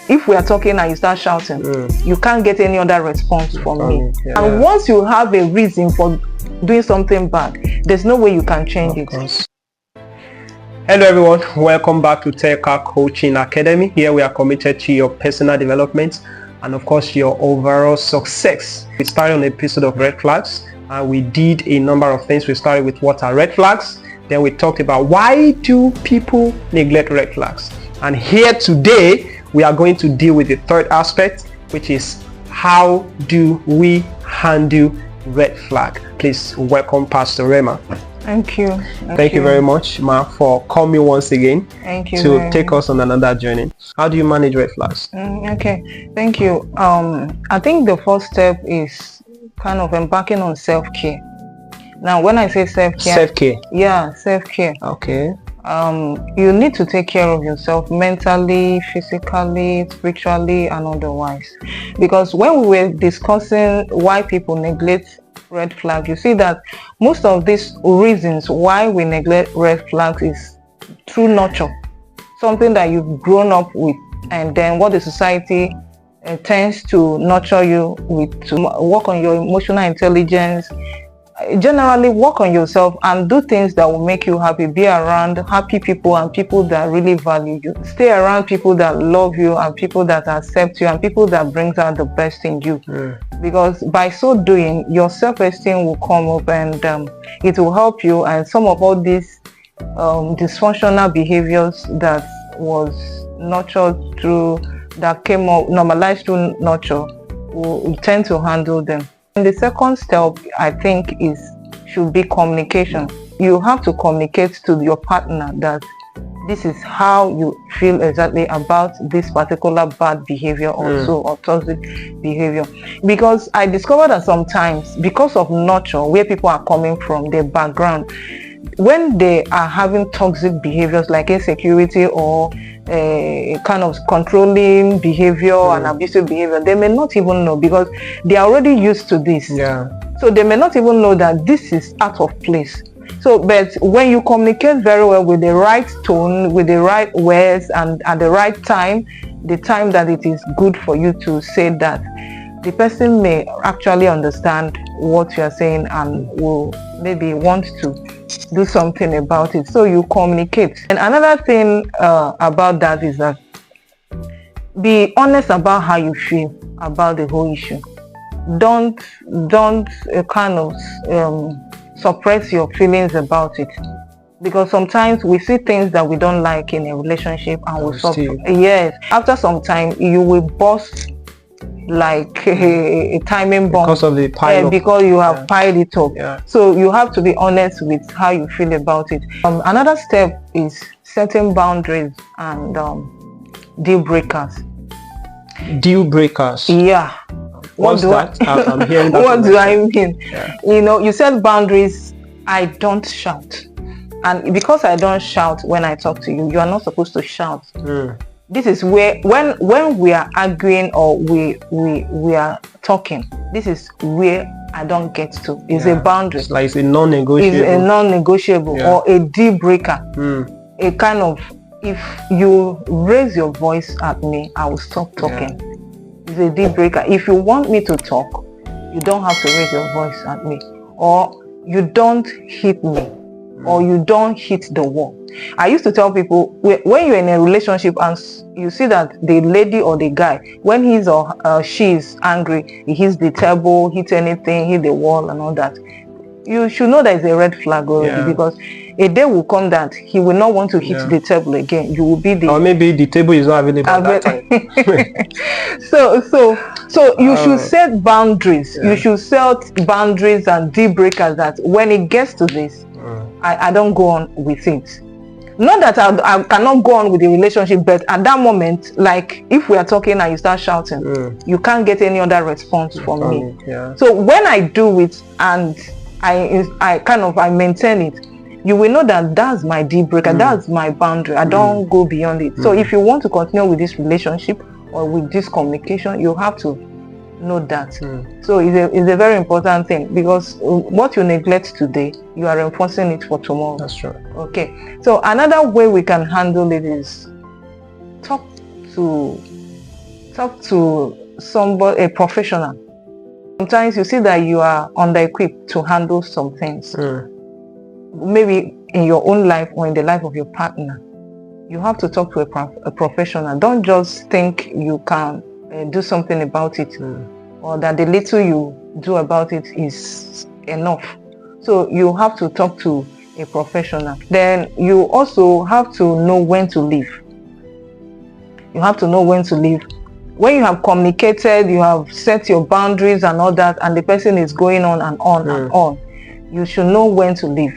if we are talking and you start shouting, you can't get any other response from me. Yeah. And once you have a reason for doing something bad, there's no way you can change it. Hello everyone, welcome back to Telca Coaching Academy. Here we are committed to your personal development and of course your overall success. We started on an episode of red flags and we did a number of things. We started with what are red flags, then we talked about why do people neglect red flags, and here today we are going to deal with the third aspect, which is how do we handle red flag. Please welcome Pastor Rhema. Thank you. Thank you very much, Ma, for coming once again. Thank you to take us on another journey. How do you manage red flags? Okay, thank you. I think the first step is kind of embarking on self-care. Now, when I say self-care, yeah, self-care. Okay. You need to take care of yourself mentally, physically, spiritually, and otherwise. Because when we were discussing why people neglect red flag, you see that most of these reasons why we neglect red flags is through nurture, something that you've grown up with, and then what the society tends to nurture you with, to work on your emotional intelligence, generally work on yourself and do things that will make you happy. Be around happy people and people that really value you. Stay around people that love you and people that accept you and people that brings out the best in you. Because by so doing, your self-esteem will come up and it will help you, and some of all these dysfunctional behaviors that was nurtured through, that came up normalized through nurture, will tend to handle them. And the second step, I think, should be communication. You have to communicate to your partner that this is how you feel exactly about this particular bad behavior also, or toxic behavior. Because I discovered that sometimes, because of nurture, where people are coming from, their background, when they are having toxic behaviors like insecurity or a kind of controlling behavior and abusive behavior, they may not even know, because they are already used to this. So they may not even know that this is out of place. So, but when you communicate very well with the right tone, with the right words, and at the right time, the time that it is good for you to say that, the person may actually understand what you are saying and will maybe want to do something about it. So you communicate. And another thing about that is that be honest about how you feel about the whole issue. Don't kind of suppress your feelings about it, because sometimes we see things that we don't like in a relationship and we suppress. Yes, after some time you will burst like a timing bomb because of the pile because you have piled it up. So you have to be honest with how you feel about it. Another step is setting boundaries and deal breakers. Deal breakers? Yeah. What's that? I'm hearing that. What do I mean? You know, you set boundaries. I don't shout, and because I don't shout when I talk to you, you are not supposed to shout. This is where when we are arguing or we are talking, this is where I don't get to. It's a boundary. It's like it's a non-negotiable. It's a non-negotiable or a deal breaker. A kind of, if you raise your voice at me, I will stop talking. It's a deal breaker. If you want me to talk, you don't have to raise your voice at me, or you don't hit me, or you don't hit the wall. I used to tell people, when you're in a relationship and you see that the lady or the guy, when he's or she's angry, he hits the table, hits anything, hit the wall and all that, you should know that it's a red flag already, because a day will come that he will not want to hit the table again. You will be the, or maybe the table is not available at that time. so you should set boundaries. You should set boundaries and deal breakers that when it gets to this, I don't go on with it. Not that I cannot go on with the relationship, but at that moment, like if we are talking and you start shouting, you can't get any other response from me. So when I do it and I maintain it, you will know that that's my deal breaker, that's my boundary. I don't go beyond it. So if you want to continue with this relationship or with this communication, you have to know that. So it's a very important thing, because what you neglect today, you are enforcing it for tomorrow. That's true. Okay. So another way we can handle it is talk to talk to somebody, a professional. Sometimes you see that you are under-equipped to handle some things. Maybe in your own life or in the life of your partner. You have to talk to a professional. Don't just think you can do something about it, or that the little you do about it is enough. So you have to talk to a professional. Then you also have to know when to leave. You have to know when to leave. When you have communicated, you have set your boundaries and all that, and the person is going on and on and on, you should know when to leave.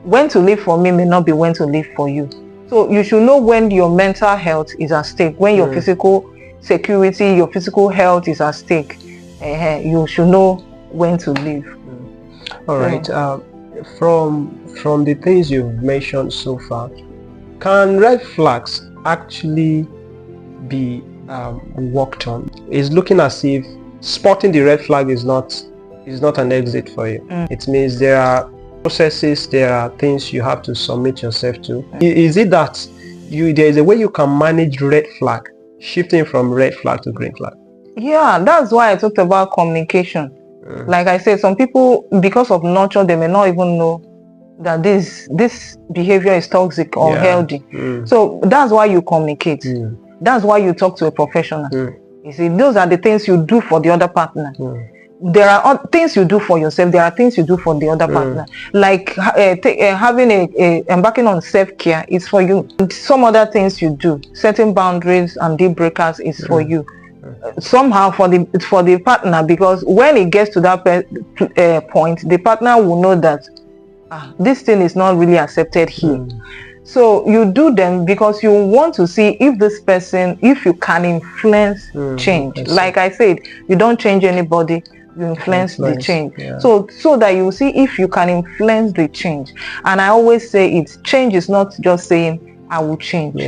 When to leave for me may not be when to leave for you. So you should know when your mental health is at stake, when your physical security, your physical health is at stake. You should know when to leave. All right. From the things you've mentioned so far, can red flags actually be worked on? It's looking as if spotting the red flag is not an exit for you. It means there are processes, there are things you have to submit yourself to. Is it that there is a way you can manage red flag, shifting from red flag to green flag? Yeah, that's why I talked about communication. Like I said, some people, because of nurture, they may not even know that this behavior is toxic or healthy. So that's why you communicate. That's why you talk to a professional. You see, those are the things you do for the other partner. There are things you do for yourself. There are things you do for the other partner. Like having embarking on self-care is for you. Some other things you do, setting boundaries and deal breakers is for you. Somehow for the partner, because when it gets to that point, the partner will know that this thing is not really accepted here. So you do them because you want to see if this person, if you can influence change. Like I said, you don't change anybody, you influence the change. So that you see if you can influence the change. And I always say change is not just saying I will change.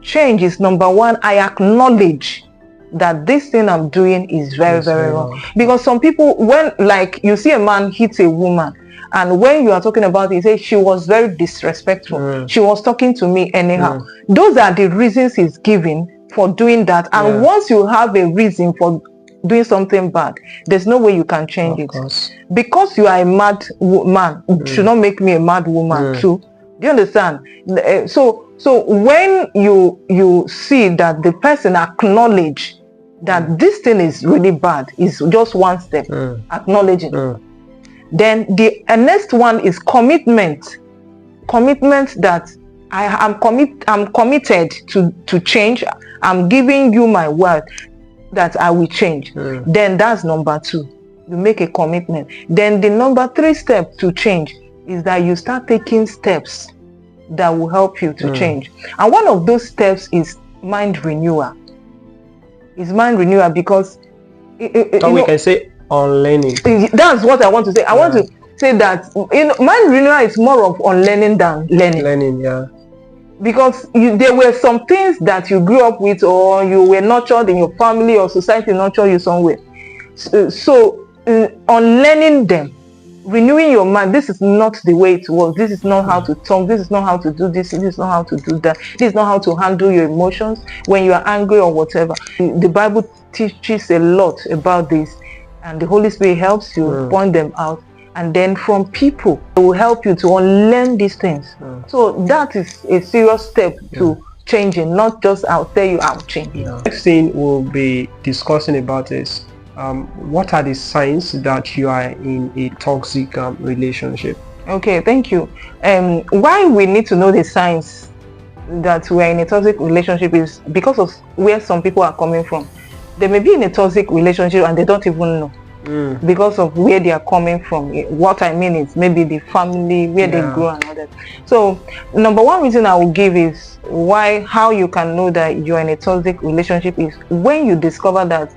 Change is number one, I acknowledge that this thing I'm doing is very, very wrong. Because some people, when like you see a man hit a woman, and when you are talking about it, you say she was very disrespectful. She was talking to me anyhow. Those are the reasons he's giving for doing that. And once you have a reason for doing something bad, there's no way you can change it. Because you are a mad man, should not make me a mad woman too. Do you understand? So when you see that the person acknowledge that this thing is really bad, is just one step, acknowledging. Then the next one is commitment. Commitment that I'm committed to change. I'm giving you my word that I will change. Then that's number two. You make a commitment. Then the number three step to change is that you start taking steps that will help you to change. And one of those steps is mind renewal. It's mind renewal because we can say unlearning. That's what I want to say. I want to say that mind renewal is more of unlearning than learning. Because there were some things that you grew up with, or you were nurtured in your family, or society nurtured you somewhere. So unlearning them, renewing your mind. This is not the way it was. This is not how to talk. This is not how to do this. This is not how to do that. This is not how to handle your emotions when you are angry or whatever. The Bible teaches a lot about this, and the Holy Spirit helps you point them out. And then from people, it will help you to unlearn these things. So that is a serious step to changing, not just I'll tell you I'll change. Next thing we'll be discussing about is what are the signs that you are in a toxic relationship? Okay, thank you. Why we need to know the signs that we are in a toxic relationship is because of where some people are coming from. They may be in a toxic relationship and they don't even know. Because of where they are coming from. What I mean is maybe the family, where they grew and all that. So number one reason I will give is how you can know that you're in a toxic relationship is when you discover that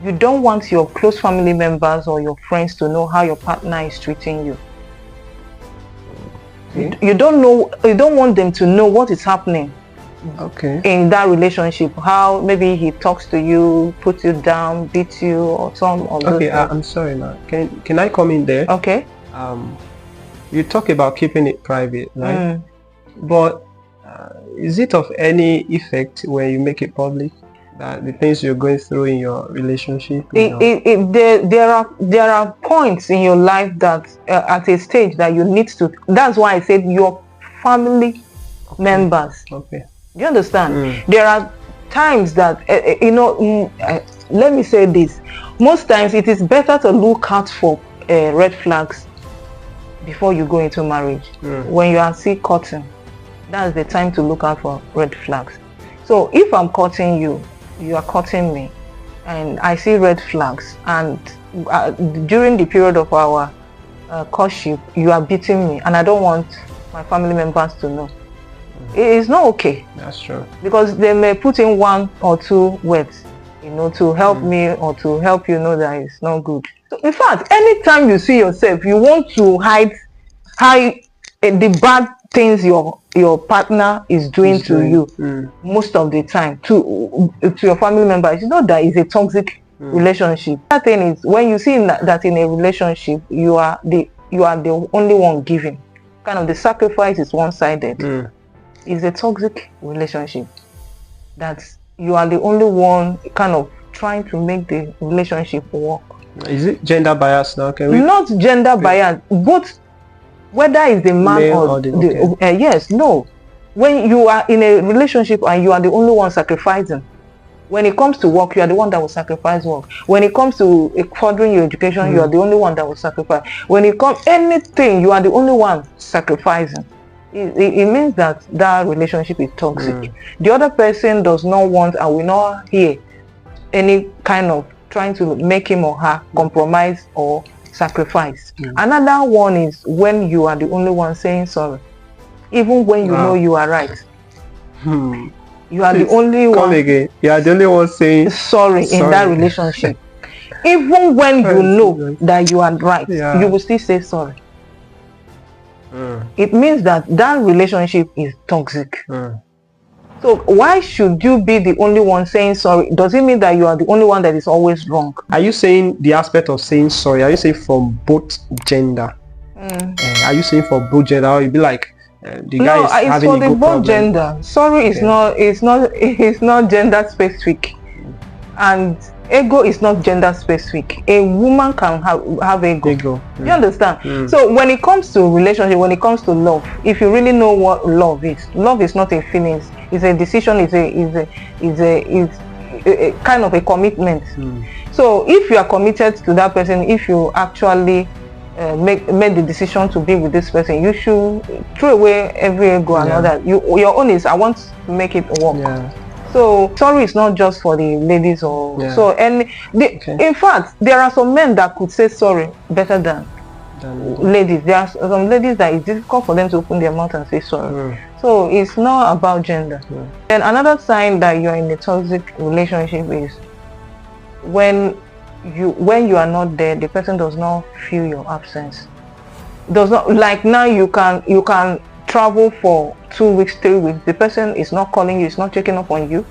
you don't want your close family members or your friends to know how your partner is treating you. You don't want them to know what is happening in that relationship, how maybe he talks to you, puts you down, beats you, or some of those things. I'm sorry now. Can I come in there? Okay. You talk about keeping it private, right? But is it of any effect when you make it public? That the things you're going through in your relationship. You there are points in your life that at a stage that you need to. That's why I said your family members. Okay. Do you understand? There are times that let me say this. Most times it is better to look out for red flags before you go into marriage. When you are still courting, that's the time to look out for red flags. So if I'm courting you, you are courting me, and I see red flags, and during the period of our courtship you are beating me, and I don't want my family members to know, it is not okay. That's true. Because they may put in one or two words, to help me or to help you know that it's not good. So in fact, anytime you see yourself, you want to hide the bad things your partner is doing to you. Most of the time to your family members, you know that is a toxic relationship. That thing is, when you see that in a relationship you are the only one giving, kind of the sacrifice is one-sided. It's a toxic relationship, that you are the only one kind of trying to make the relationship work. Is it gender bias now? Not gender bias, both, whether it's the man or the yes, no. When you are in a relationship and you are the only one sacrificing, when it comes to work, you are the one that will sacrifice work. When it comes to furthering your education, you are the only one that will sacrifice. When it comes anything, you are the only one sacrificing. It means that relationship is toxic. The other person does not want and will not hear any kind of trying to make him or her compromise or sacrifice. Another one is when you are the only one saying sorry, even when you know you are right. You are the only one. Again. You are the only one saying sorry in that relationship. Even when you know that you are right, you will still say sorry. It means that relationship is toxic. So why should you be the only one saying sorry? Does it mean that you are the only one that is always wrong? Are you saying the aspect of saying sorry? Are you saying from both gender? Are you saying for both gender? Or you be like the guy is having a good problem? No, it's for the both gender. Sorry is not. It's not gender specific, and ego is not gender specific. A woman can have ego. You understand? So when it comes to relationship, when it comes to love, if you really know what love is not a feelings. It's a decision. It's a kind of a commitment. So if you are committed to that person, if you actually make the decision to be with this person, you should throw away every ego and all that. Your own is, I want to make it work. So sorry is not just for the ladies or in fact, there are some men that could say sorry better than ladies. There are some ladies that it's difficult for them to open their mouth and say sorry. So it's not about gender. And another sign that you're in a toxic relationship is when you are not there, the person does not feel your absence. Does not, like now you can travel for 2 weeks, 3 weeks, the person is not calling you, is not checking up on you,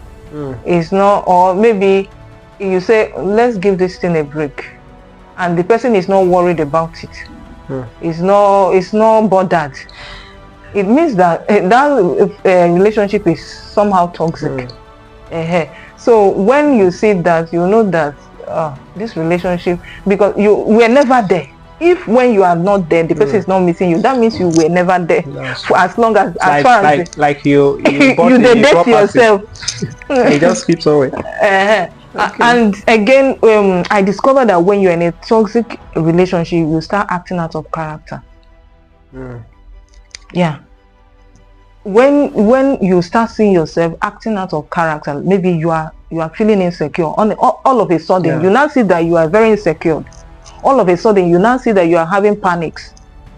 is not, or maybe you say let's give this thing a break, and the person is not worried about it. It's not bothered. It means that relationship is somehow toxic. So when you see that, you know that this relationship, because you were never there. If when you are not there, the person is not missing you, that means you were never there for as long as far as you you date yourself. It just keeps away. And again, I discovered that when you're in a toxic relationship, you start acting out of character. When you start seeing yourself acting out of character, maybe you are feeling insecure. All of a sudden, you now see that you are very insecure. All of a sudden, you now see that you are having panic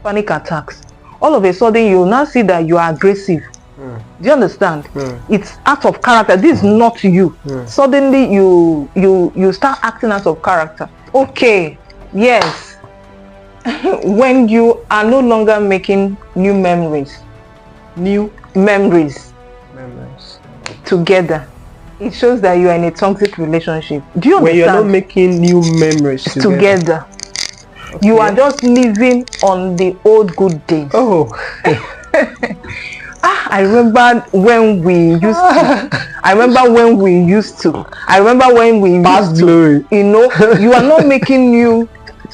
attacks. All of a sudden, you now see that you are aggressive. Do you understand? It's out of character. This is not you. Suddenly, you start acting out of character. Okay, yes. When you are no longer making new memories together, it shows that you are in a toxic relationship. Do you understand? When you're not making new memories together. You are just living on the old good days. I remember when we used to. I remember when we used to. I remember when we Past glory. You know, you are not making new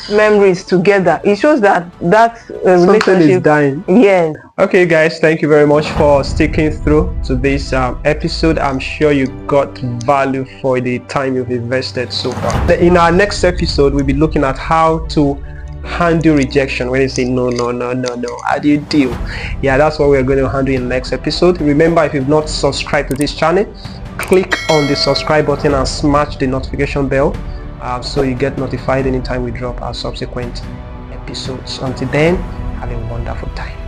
memories together. It shows that relationship Something is dying. Yes. Okay, guys, thank you very much for sticking through to this episode. I'm sure you got value for the time you've invested so far. In our next episode, we'll be looking at how to handle rejection when you say no. How do you deal? Yeah, that's what we're going to handle in the next episode. Remember, if you've not subscribed to this channel, click on the subscribe button and smash the notification bell so you get notified anytime we drop our subsequent episodes. Until then, have a wonderful time.